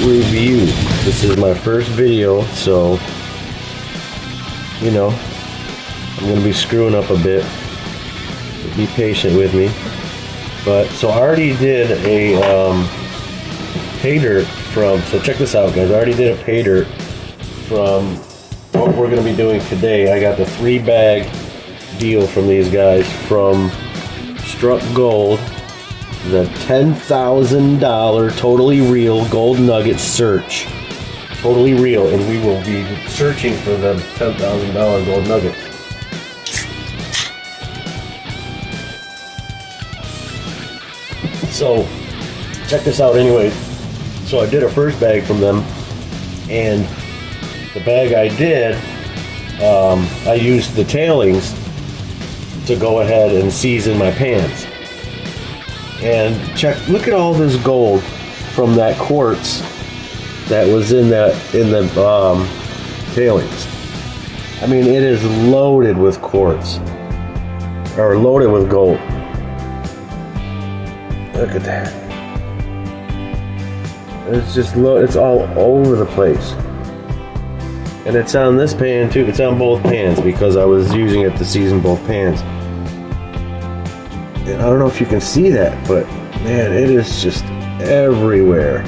review. This is my first video, so you know I'm gonna be screwing up a bit. So be patient with me. But so I already did a Paydirt from. So check this out, guys. I already did a Paydirt from what we're gonna be doing today. I got the 3-bag deal from these guys from Struck Gold. The $10,000 totally real gold nugget search. Totally real, and we will be searching for the $10,000 gold nuggets. So, check this out anyway. So I did a first bag from them, and the bag I did, I used the tailings to go ahead and season my pans. And look at all this gold from that quartz that was in the tailings. I mean, it is loaded with quartz, or loaded with gold. Look at that. It's just it's all over the place. And it's on this pan too. It's on both pans because I was using it to season both pans. And I don't know if you can see that, but man, it is just everywhere.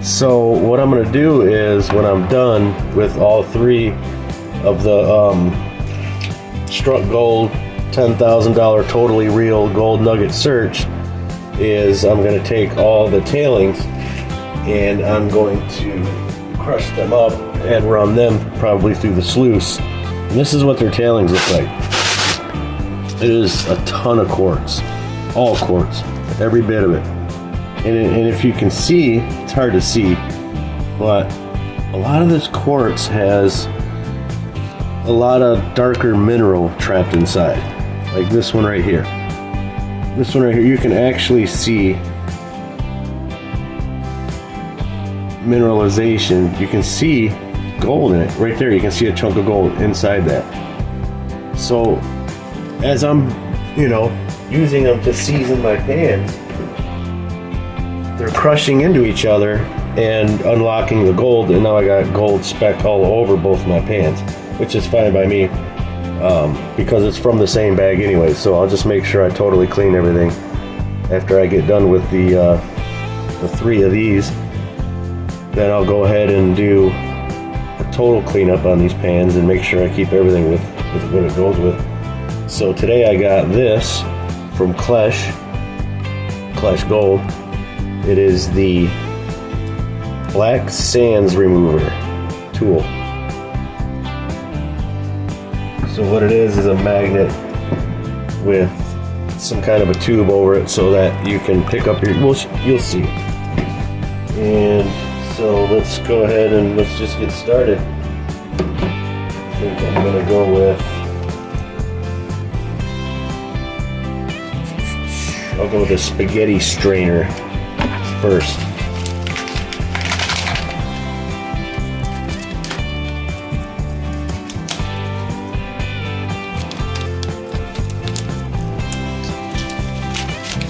So what I'm gonna do is, when I'm done with all 3 of the Struck Gold $10,000 totally real gold nugget search, is I'm gonna take all the tailings and I'm going to crush them up and run them probably through the sluice. And this is what their tailings look like. It is a ton of quartz, all quartz, every bit of it. And if you can see, it's hard to see, but a lot of this quartz has a lot of darker mineral trapped inside. Like this one right here. This one right here, you can actually see mineralization. You can see gold in it. Right there, you can see a chunk of gold inside that. So as I'm, using them to season my pans, they're crushing into each other and unlocking the gold, and now I got gold specked all over both my pans, which is fine by me, because it's from the same bag anyway. So I'll just make sure I totally clean everything after I get done with the 3 of these. Then I'll go ahead and do a total cleanup on these pans and make sure I keep everything with what it goes with. So today I got this from Clash Gold. It is the Black Sands Remover tool. So what it is a magnet with some kind of a tube over it so that you can pick up you'll see. And so let's go ahead and let's just get started. I think I'm gonna go with, I'll go with a spaghetti strainer first.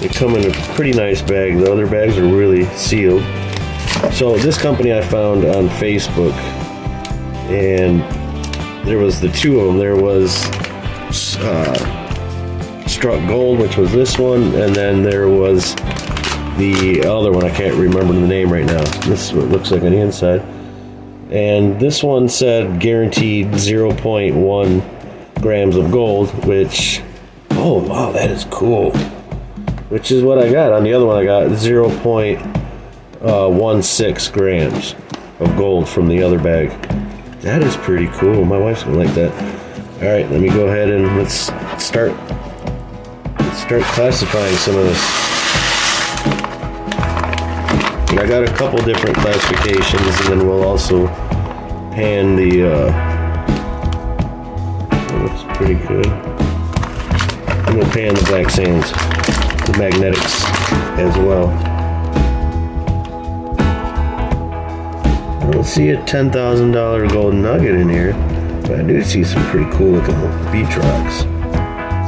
They come in a pretty nice bag. The other bags are really sealed. So this company I found on Facebook, and there was the 2 of them. There was Struck Gold, which was this one, and then there was the other one. I can't remember the name right now. This is what it looks like on the inside. And this one said guaranteed 0.1 grams of gold, which, oh wow, that is cool. Which is what I got. On the other one I got 0.16 grams of gold from the other bag. That is pretty cool. My wife's gonna like that. All right, let me go ahead and let's start classifying some of this. And I got a couple different classifications, and then we'll also pan the that looks pretty good. I'm gonna pan the Black Sands, the magnetics as well. I don't see a $10,000 gold nugget in here, but I do see some pretty cool looking beach rocks.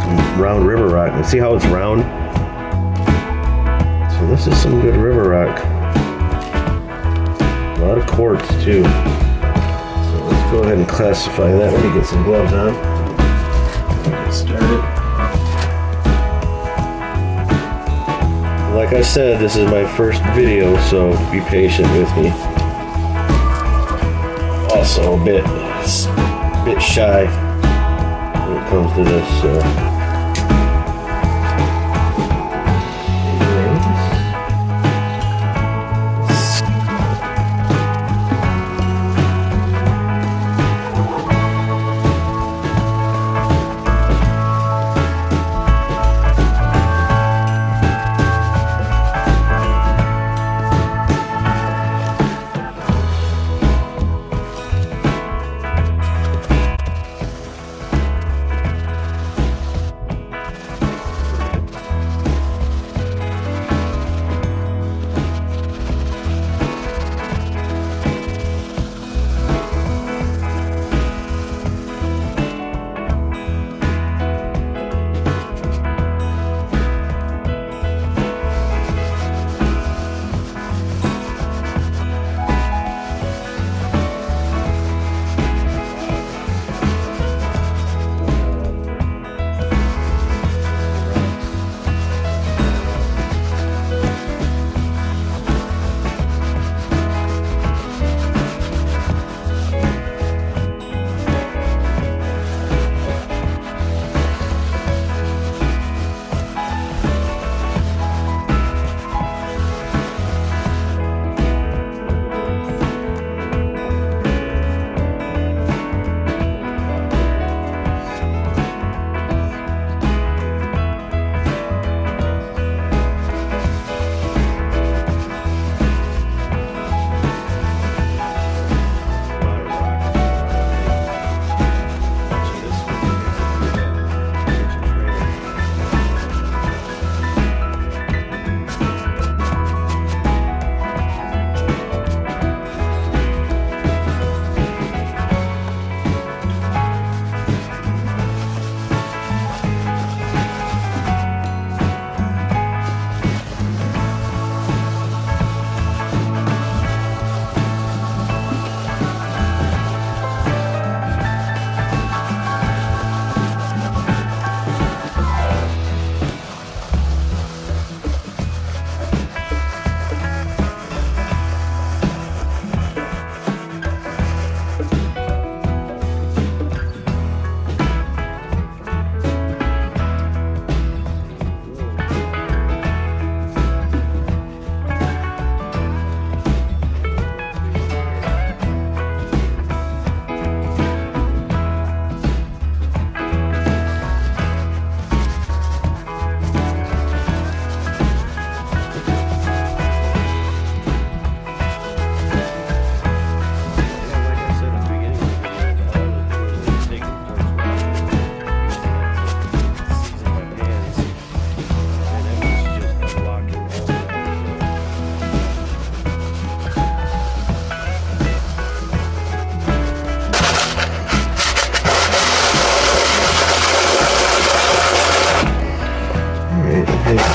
Some round river rock. And see how it's round? So this is some good river rock. A lot of quartz too. So let's go ahead and classify that. Let me get some gloves on. Get started. Like I said, this is my first video, so be patient with me. Also a bit shy when it comes to this, so.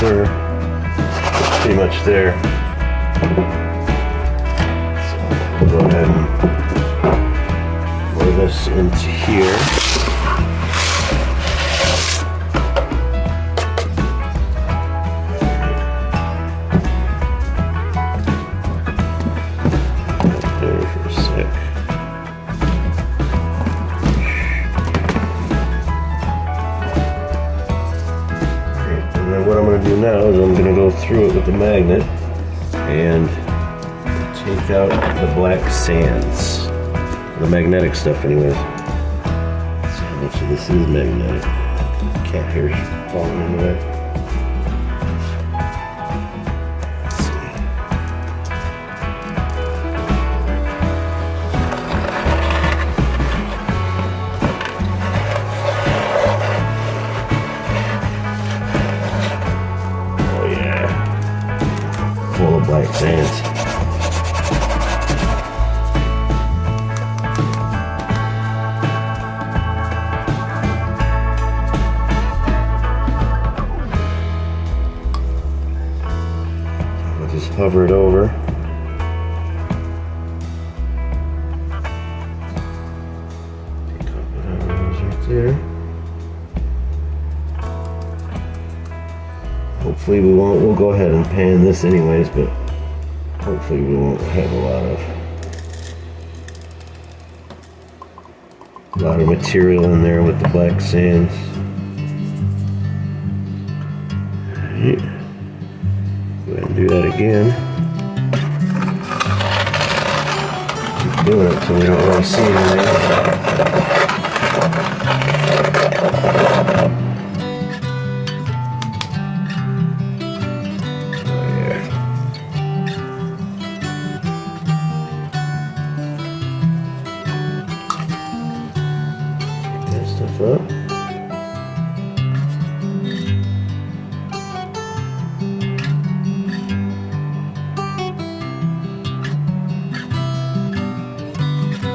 They're pretty much there. So we'll go ahead and pour this into here. There for a sec. What I'm going to do now is I'm going to go through it with the magnet and take out the black sands, the magnetic stuff anyways. Let's see how much of this is magnetic. Cat hair's falling into that. Full of black sands. I'll just hover it over. there. Hopefully we won't, we'll go ahead and pan this anyways, but hopefully we won't have a lot of material in there with the black sands. Alright. Go ahead and do that again. Keep doing it so we don't really see anything. Up.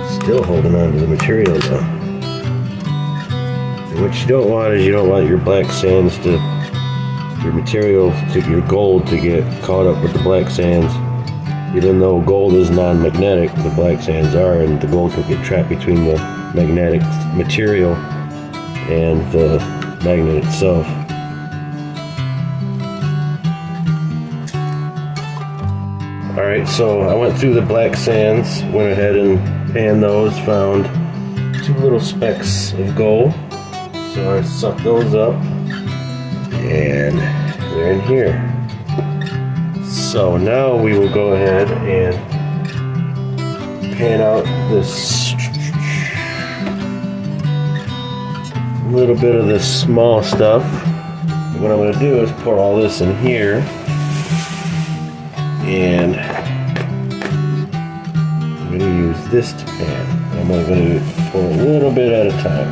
Still holding on to the material though. And what you don't want is you don't want your black sands to, your material to, your gold to get caught up with the black sands. Even though gold is non-magnetic, the black sands are, and the gold can get trapped between the magnetic material and the magnet itself. Alright, so I went through the black sands, went ahead and panned those, found 2 little specks of gold. So I sucked those up, and they're in here. So now we will go ahead and pan out this little bit of this small stuff. And what I'm going to do is pour all this in here, and I'm going to use this to pan. I'm only going to pour a little bit at a time.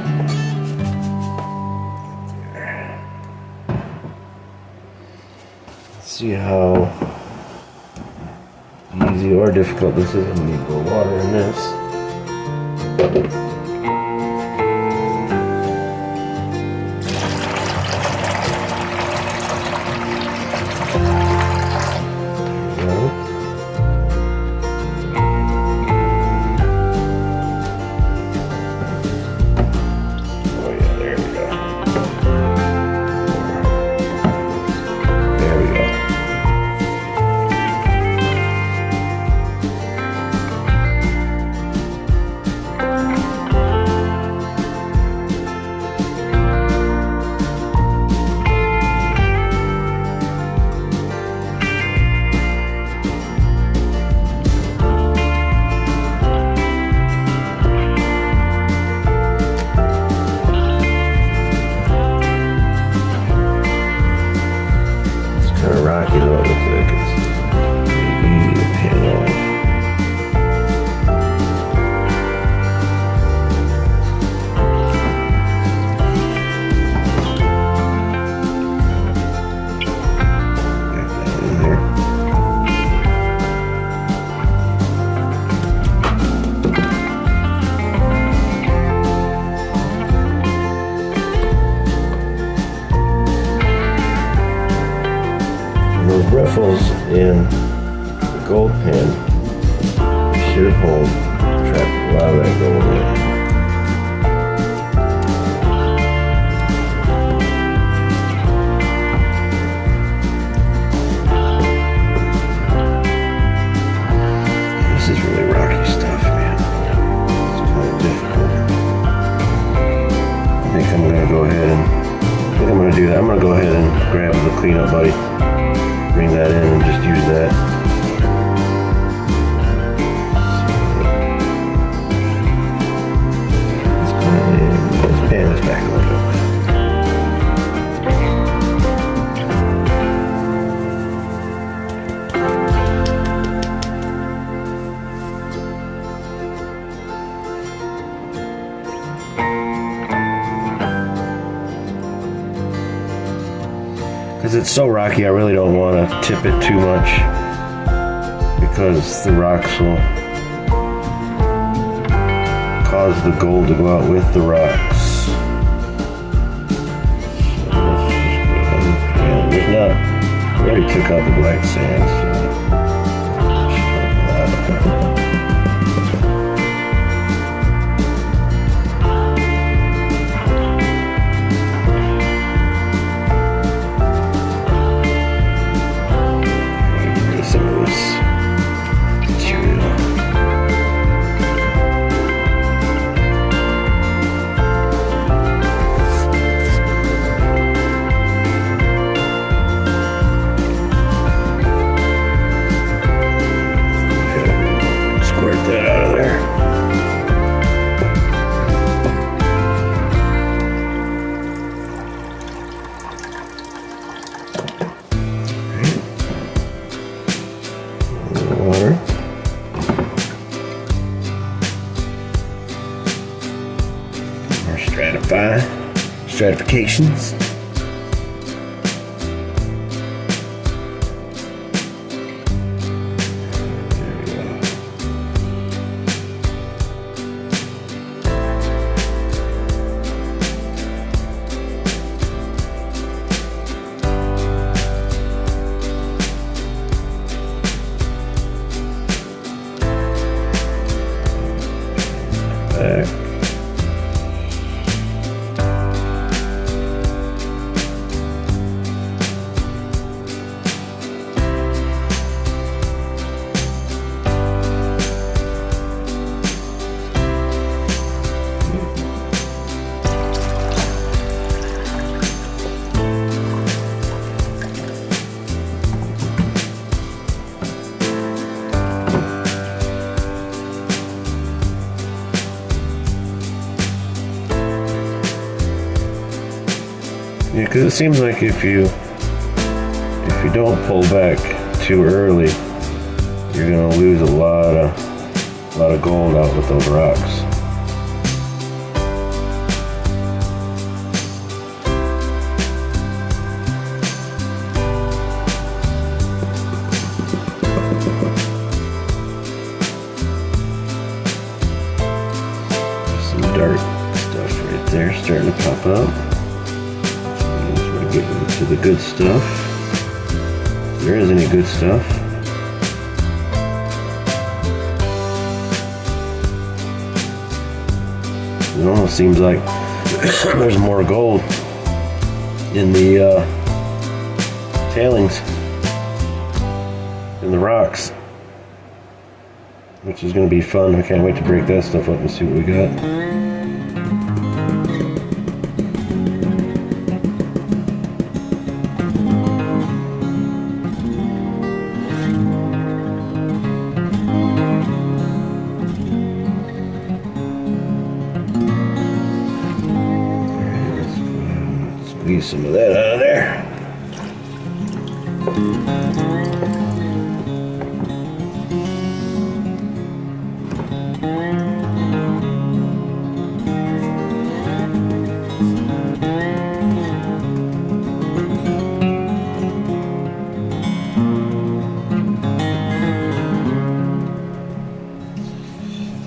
Let's see how easy or difficult this is. I'm going to need more water in this. Rocky though, it looks like it's easy to pan off. Back that in there. Those ruffles in the gold pan should hold, trap a lot of that gold in. This is really rocky stuff, man. It's kind of difficult. I think I'm going to go ahead and, do that. I'm going to go ahead and grab the cleanup buddy. Bring that in and just use that. Let's pan this back a little bit. Because it's so rocky, I really don't want to tip it too much, because the rocks will cause the gold to go out with the rocks. So let's just go ahead and pan it. Not, we already took out the black sand, so stratifications. Back. Yeah, because it seems like if you don't pull back too early, you're gonna lose a lot of gold out with those rocks. Some dark stuff right there starting to pop up. Get into the good stuff. If there is any good stuff. It almost seems like there's more gold in the tailings, in the rocks, which is going to be fun. I can't wait to break that stuff up and see what we got. Squeeze some of that out of there.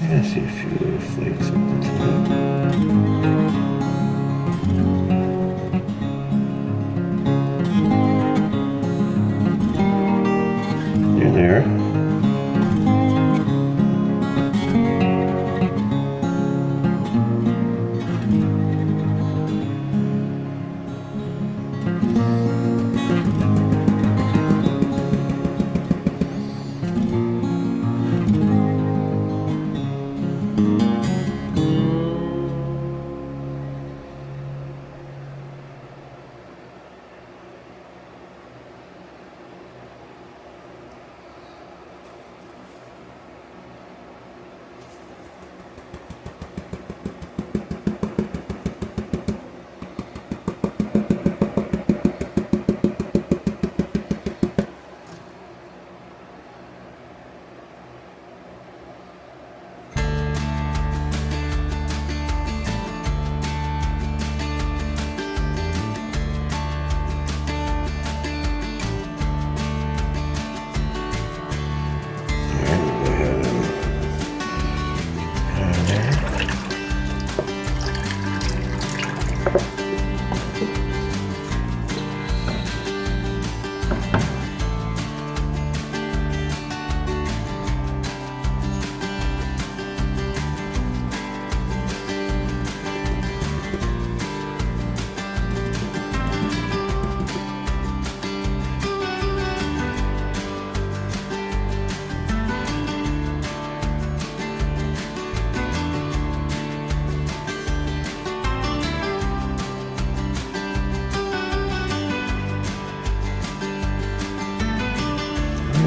I see a few little flakes at the top. There.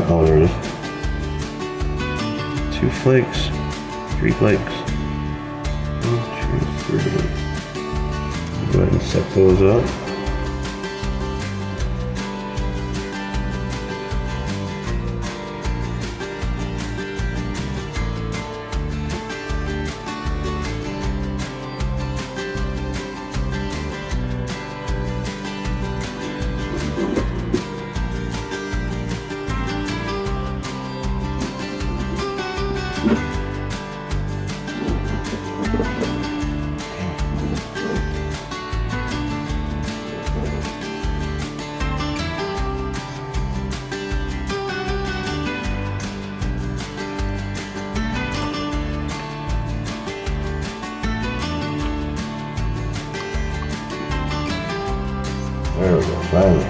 Oh, there it is. 2 flakes. 3 flakes. 1, 2, 3. Go ahead and set those up. finally.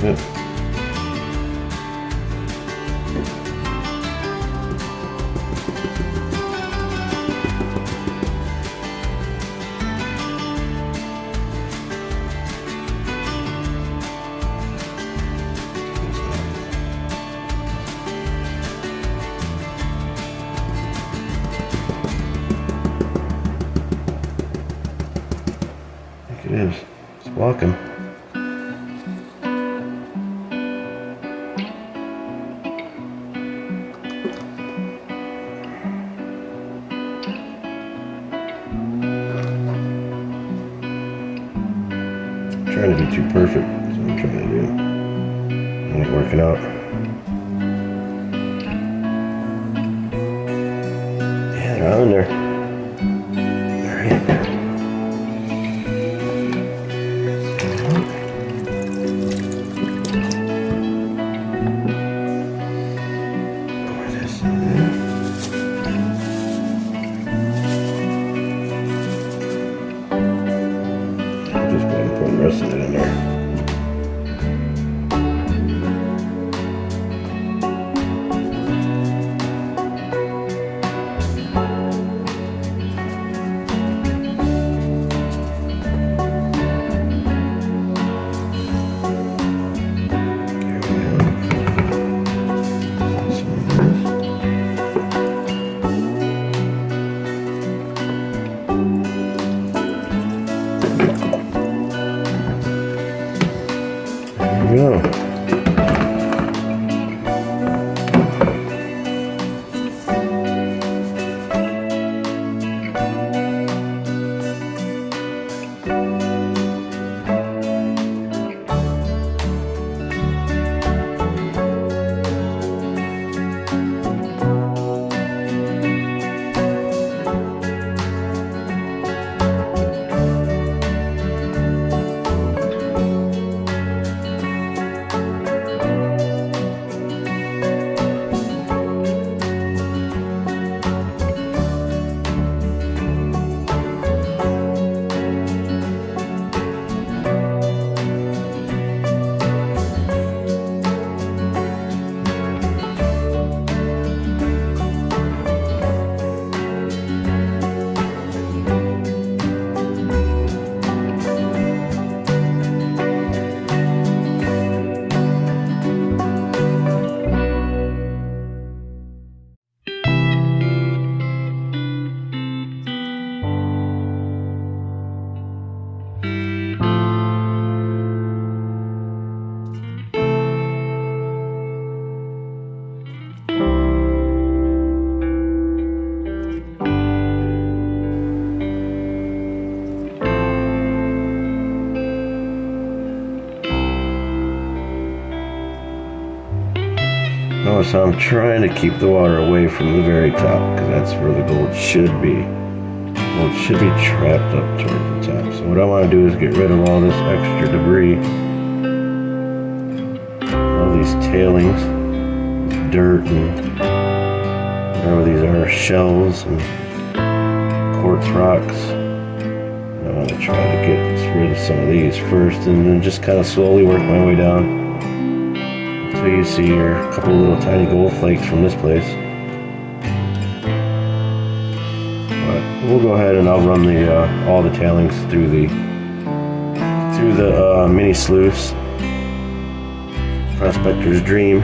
Yep. I think it is. It's walking. Trying to be too perfect. That's what I'm trying to do. It ain't working out. Yeah, they're on there. Alright. Pour this in there. I'm just going to pour the rest of it in there. There we go. Oh, so I'm trying to keep the water away from the very top because that's where the gold should be. Gold should be trapped up toward the top. So what I want to do is get rid of all this extra debris. All these tailings, dirt, and whatever these are, shells and quartz rocks. I want to try to get rid of some of these first and then just kind of slowly work my way down. So you see here a couple of little tiny gold flakes from this place. But we'll go ahead and I'll run the all the tailings through the mini sluice, Prospector's Dream.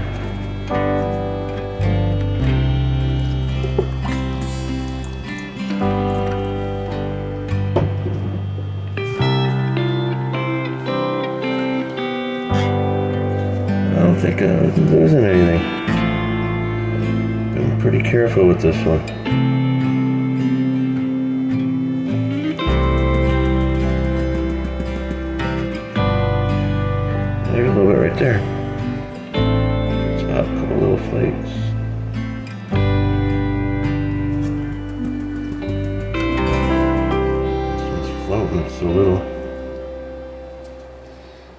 I don't think I'm losing anything. Been pretty careful with this one. There's a little bit right there. Top, a couple little flakes. This one's floating, it's so little.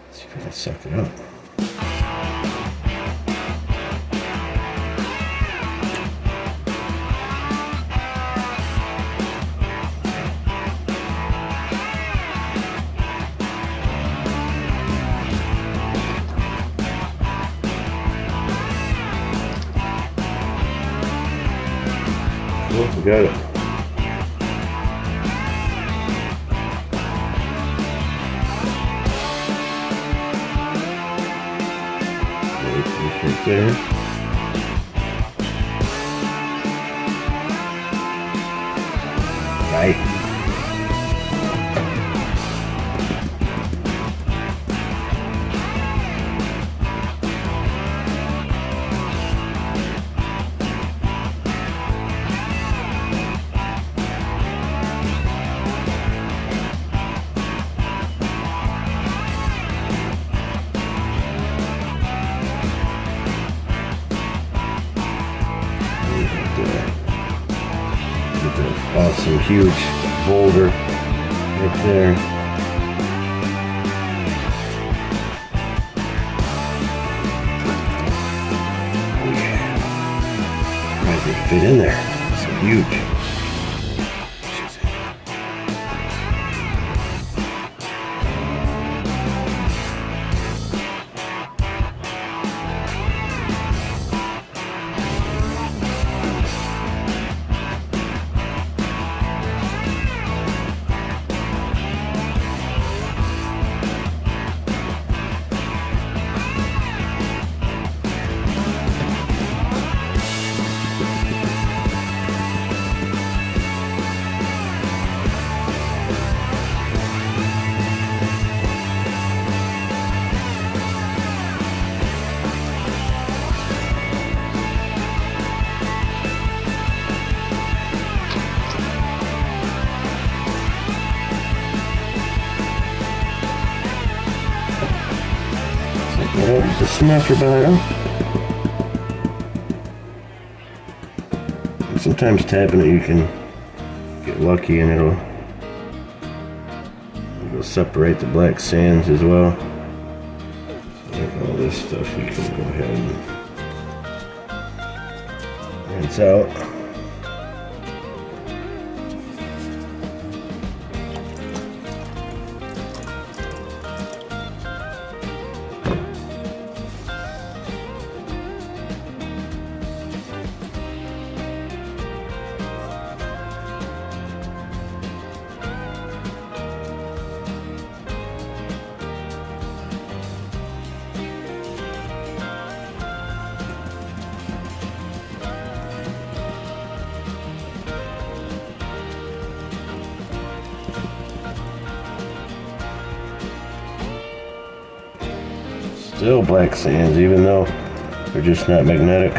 Let's see if I can suck it up. Oh, we got it. Right there. Right. Awesome, huge boulder right there. Oh yeah, might just fit in there. It's huge. There's the smasher bottom. And sometimes tapping it you can get lucky and it'll separate the black sands as well. So like all this stuff we can go ahead and rinse out. Still black sands, even though they're just not magnetic.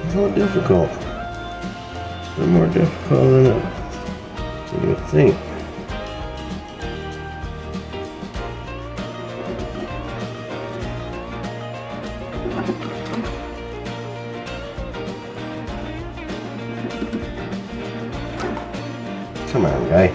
A little difficult. A little more difficult than you would think. Come on, guy.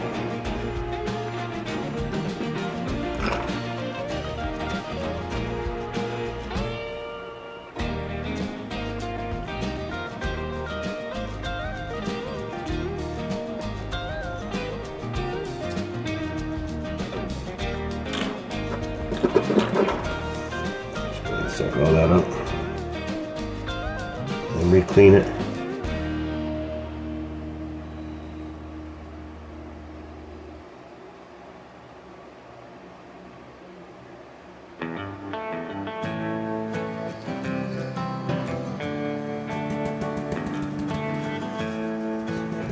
Suck all that up and re-clean it.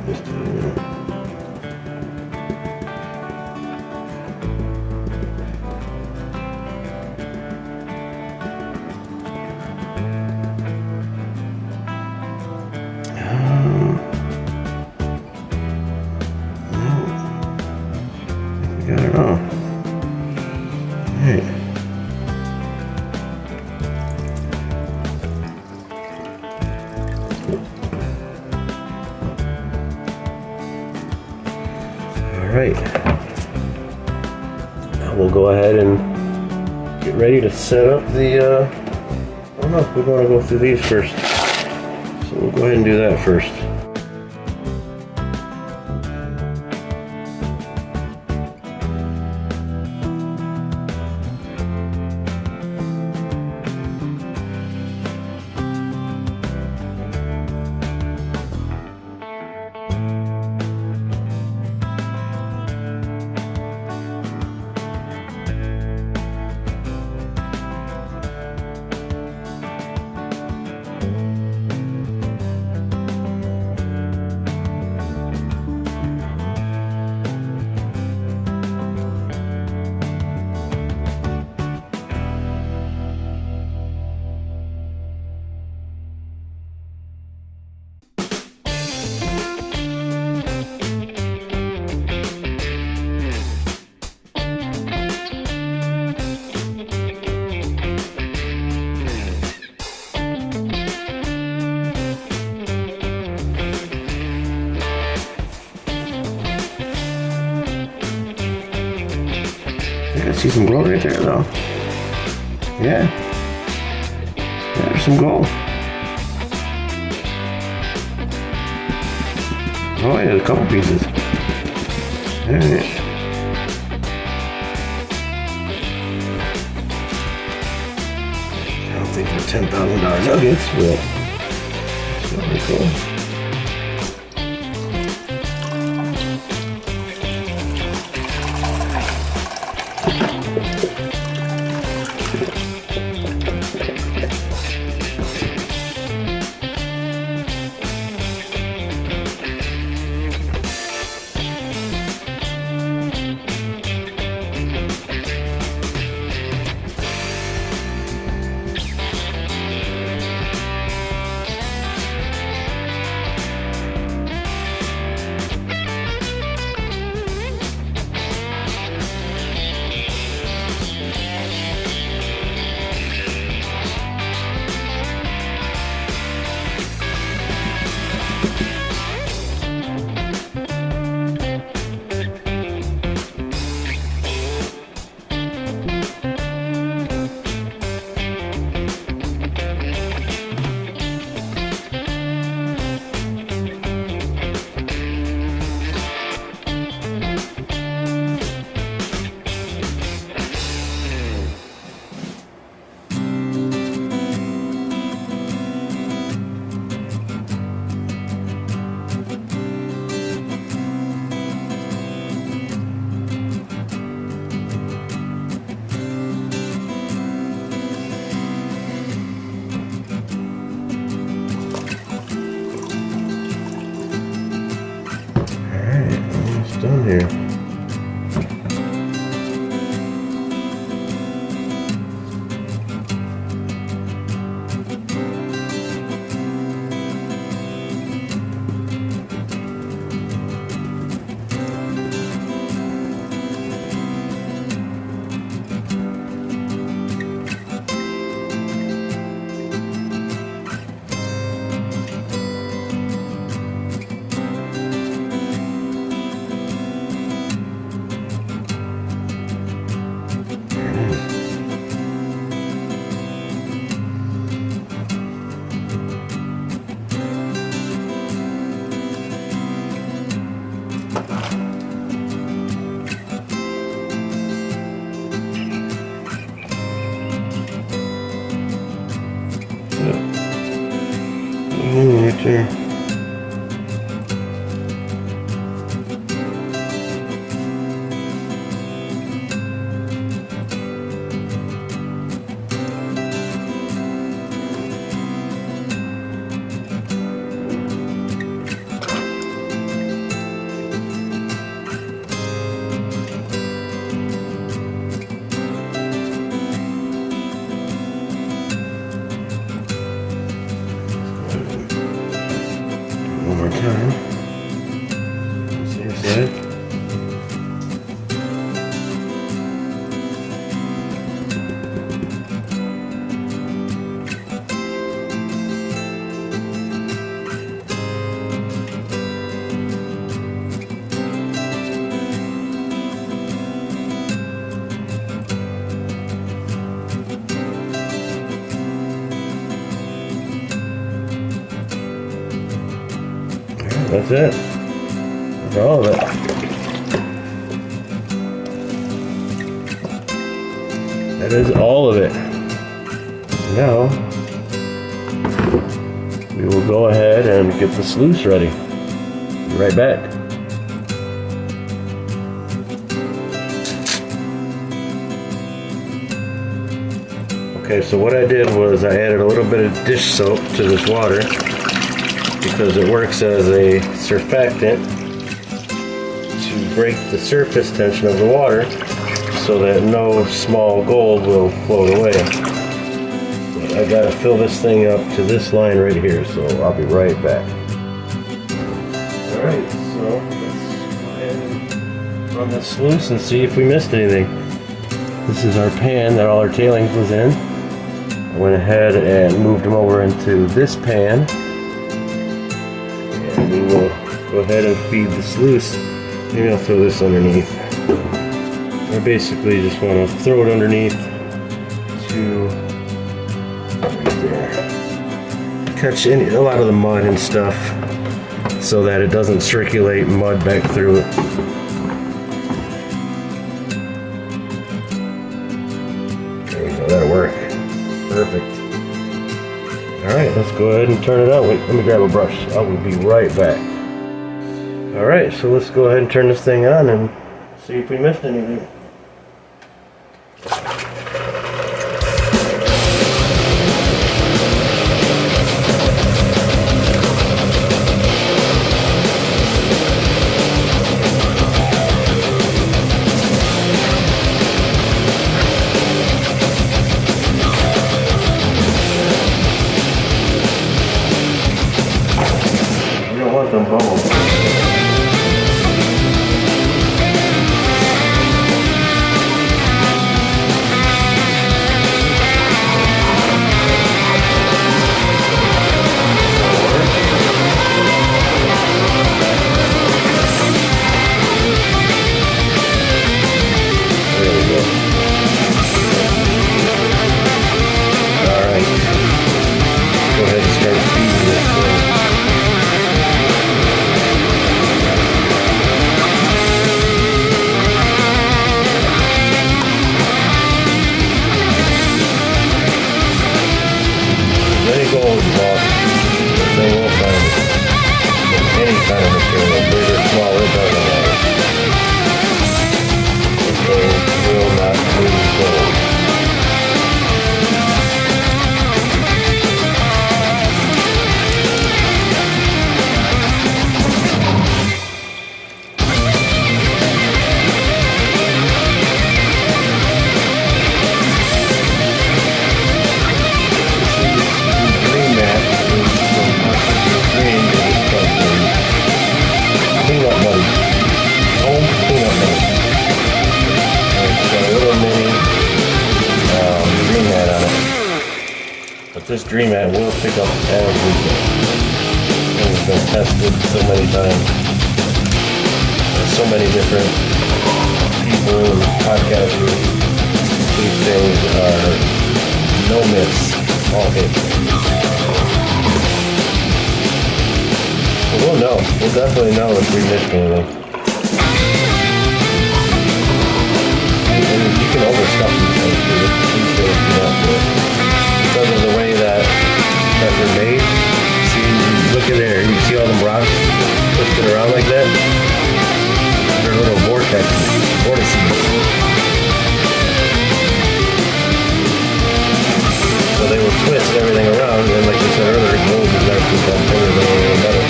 Just a little. Got it all. Alright. Alright. we'll go ahead and get ready to set up the, I don't know if we want to go through these first. So we'll go ahead and do that first. I see some gold right there, though. Yeah. There's some gold. Oh, yeah, there's a couple pieces. There it is. I don't think they're $10,000 nuggets, but it's really cool. Done here. Right there. One more time. Same side. That's it. That's all of it. That is all of it. Now, we will go ahead and get the sluice ready. Be right back. Okay, so what I did was I added a little bit of dish soap to this water because it works as a surfactant to break the surface tension of the water so that no small gold will float away. But I gotta fill this thing up to this line right here, so I'll be right back. Alright, so let's go ahead and run this sluice and see if we missed anything. This is our pan that all our tailings was in. I went ahead and moved them over into this pan. And we will go ahead and feed the sluice. Maybe I'll throw this underneath. I basically just want to throw it underneath to right there. Catch a lot of the mud and stuff so that it doesn't circulate mud back through it. There we go, that'll work. Perfect. Alright, let's go ahead and turn it on. Wait, let me grab a brush. I will be right back. Alright, so let's go ahead and turn this thing on and see if we missed anything. Some bubbles. There we go. All right. Go ahead and start feeding this thing. Gold involved, they will find any kind of material, big or small, it doesn't matter. They will not lose gold. This dream mat will pick up everything. It's been tested so many times. There's so many different people and podcasters. These things are no myths, all hits. We'll know. We'll definitely know if we missed anything. And you can overstuff these things too. These things do not do it. Because of the way that they're made. See, look at there. You see all them rocks twisted around like that? They're little vortices. So they will twist everything around, and like we said earlier, gold is actually that bigger than any metal.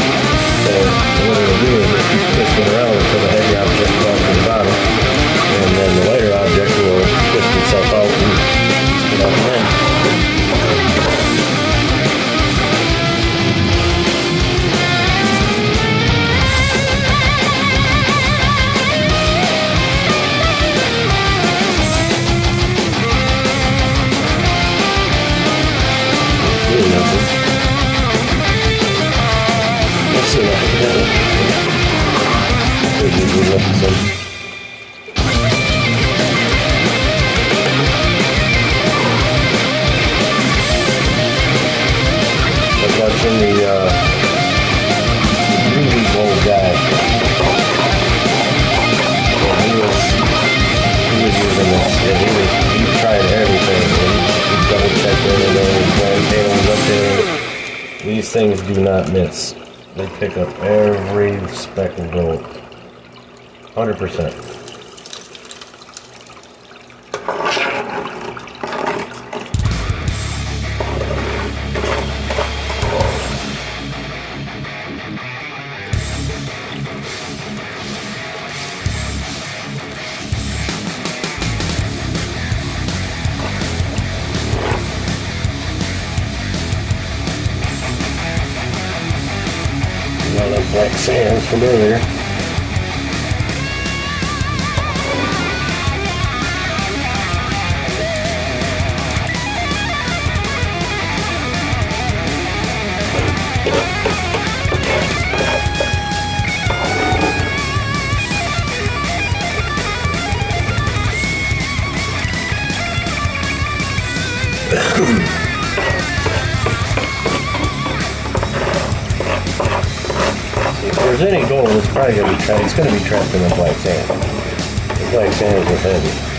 So what it'll do is it'll keep twisting around until the heavy object falls to the bottom, and then the lighter object will twist itself out and spin out the end. Watching the 3D things do not miss. They pick up every speck of gold. 100%. All them black sands from earlier. If there's any gold, it's probably gonna be trapped. It's gonna be trapped in the black sand. The black sand is heavy.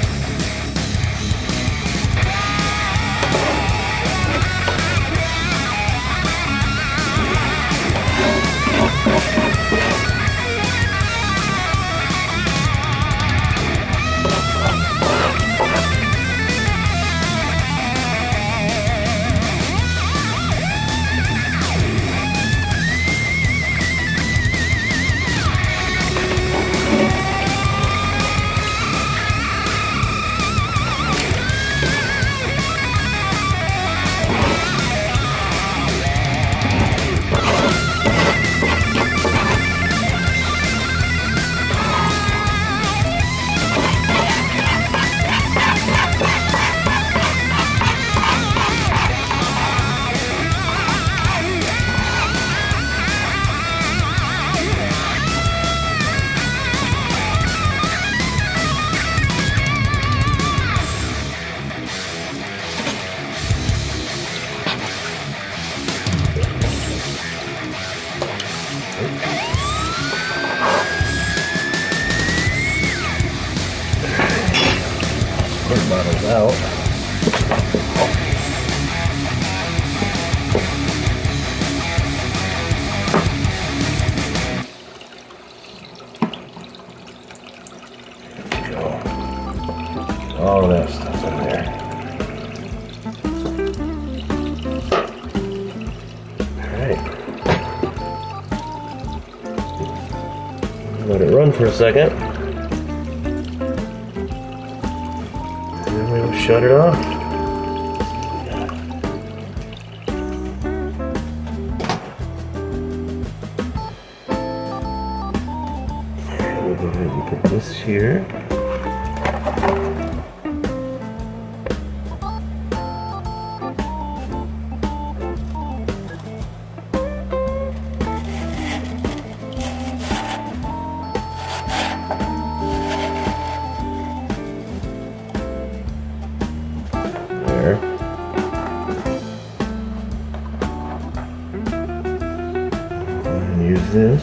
Bottles out. There we go. All of that stuff in there. All right. Let it run for a second. We'll shut it off. We'll go ahead and put this here. And use this.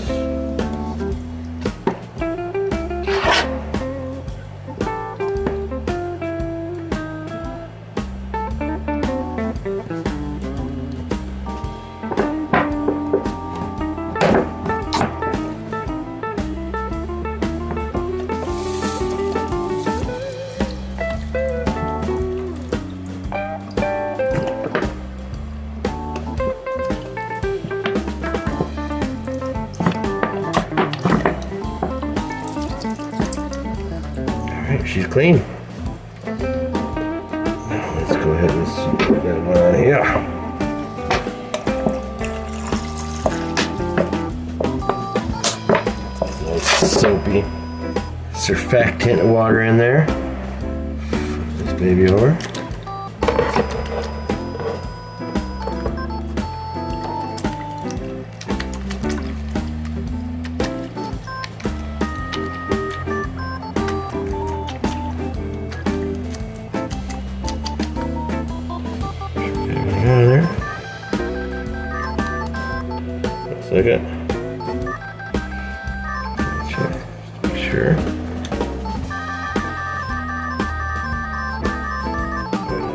She's clean. Now let's go ahead and put that one on here. Nice soapy surfactant water in there. Flip this baby over. Out of there. Second. Check. Make sure.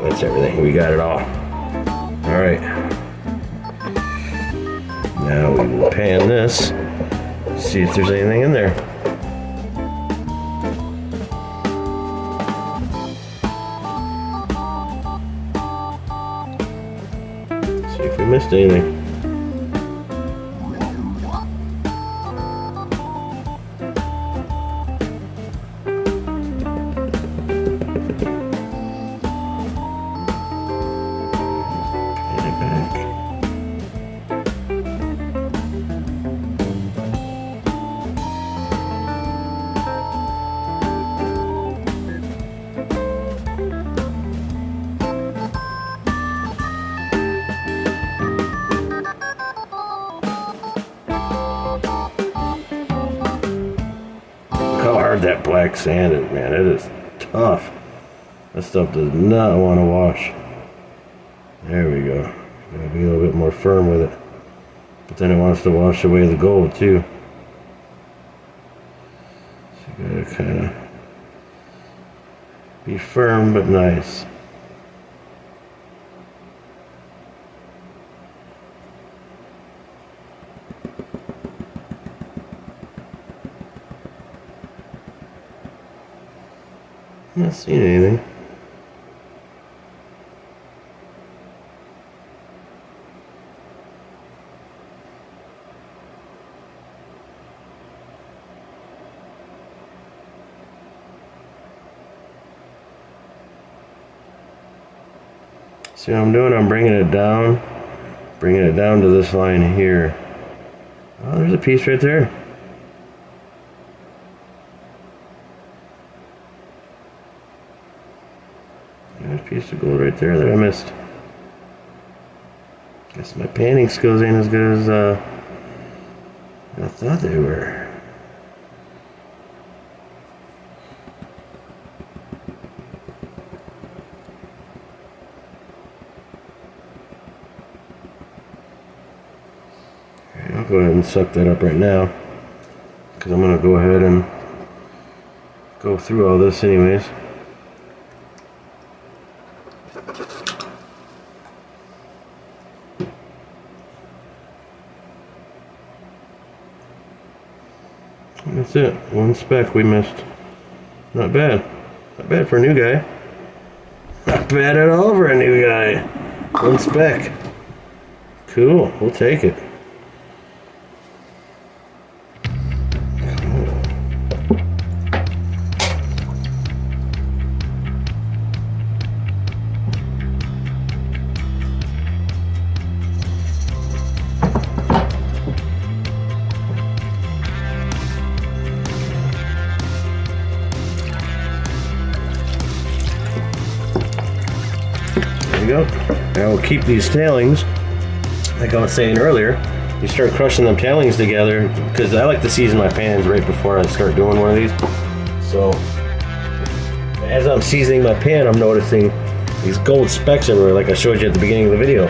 That's everything. We got it all. All right. Now we will pan this, see if there's anything in there. See if we missed anything. How hard that black sand is, man. It is tough. That stuff does not want to wash. There we go. Gotta be a little bit more firm with it. But then it wants to wash away the gold too. So you gotta kind of be firm but nice. I'm not seeing anything. See what I'm doing? I'm bringing it down to this line here. Oh, there's a piece right there. There's a piece of gold right there that I missed. Guess my panning skills ain't as good as I thought they were. I'll go ahead and suck that up right now, because I'm going to go ahead and go through all this anyways. And that's it. One speck we missed. Not bad. Not bad for a new guy. Not bad at all for a new guy. One speck. Cool. We'll take it. Go. Now we'll keep these tailings, like I was saying earlier. You start crushing them tailings together, because I like to season my pans right before I start doing one of these. So as I'm seasoning my pan, I'm noticing these gold specks everywhere, like I showed you at the beginning of the video,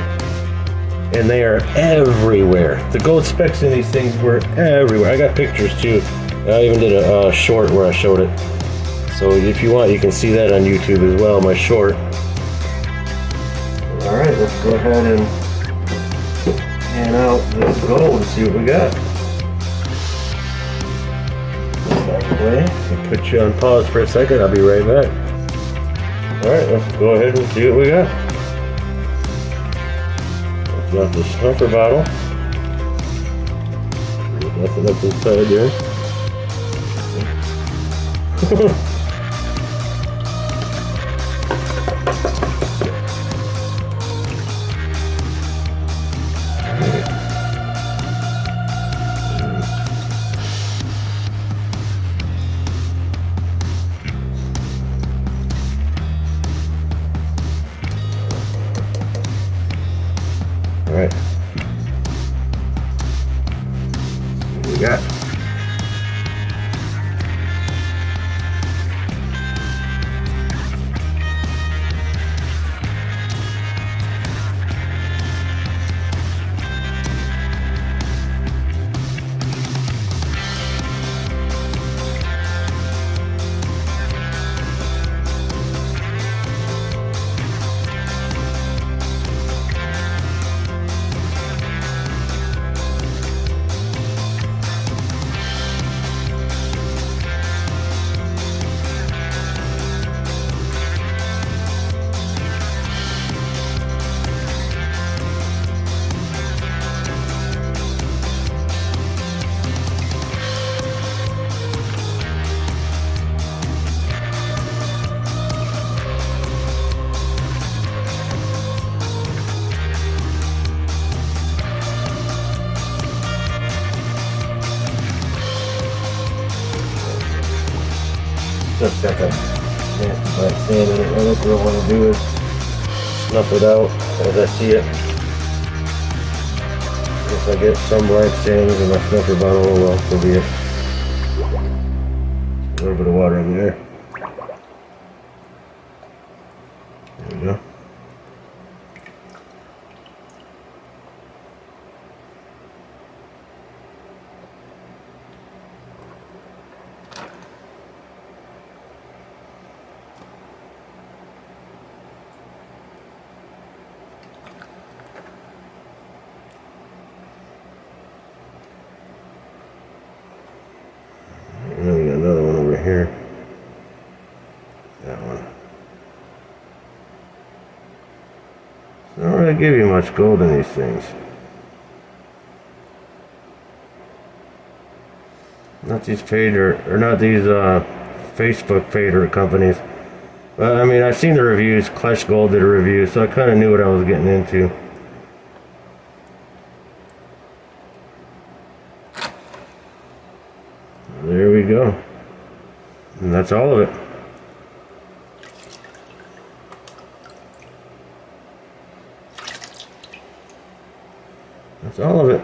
and they are everywhere. The gold specks in these things were everywhere. I got pictures too. I even did a short where I showed it, so if you want you can see that on YouTube as well, my short. Alright, let's go ahead and pan out this gold and see what we got. Out of the way. I'll put you on pause for a second, I'll be right back. Alright, let's go ahead and see what we got. Open up the snuffer bottle. Nothing that's inside there. Alright. What we got? Just got that nasty black sand in it. I think what I want to do is snuff it out as I see it. If I get some black sand in my snuffer bottle, oh well, so be it. A little bit of water in there. There we go. And then we got another one over here. That one. They don't really give you much gold in these things. Not these Paydirt, or not these Facebook Paydirt companies. But I mean, I've seen the reviews. Clash Gold did a review, so I kind of knew what I was getting into. There we go. And that's all of it. That's all of it.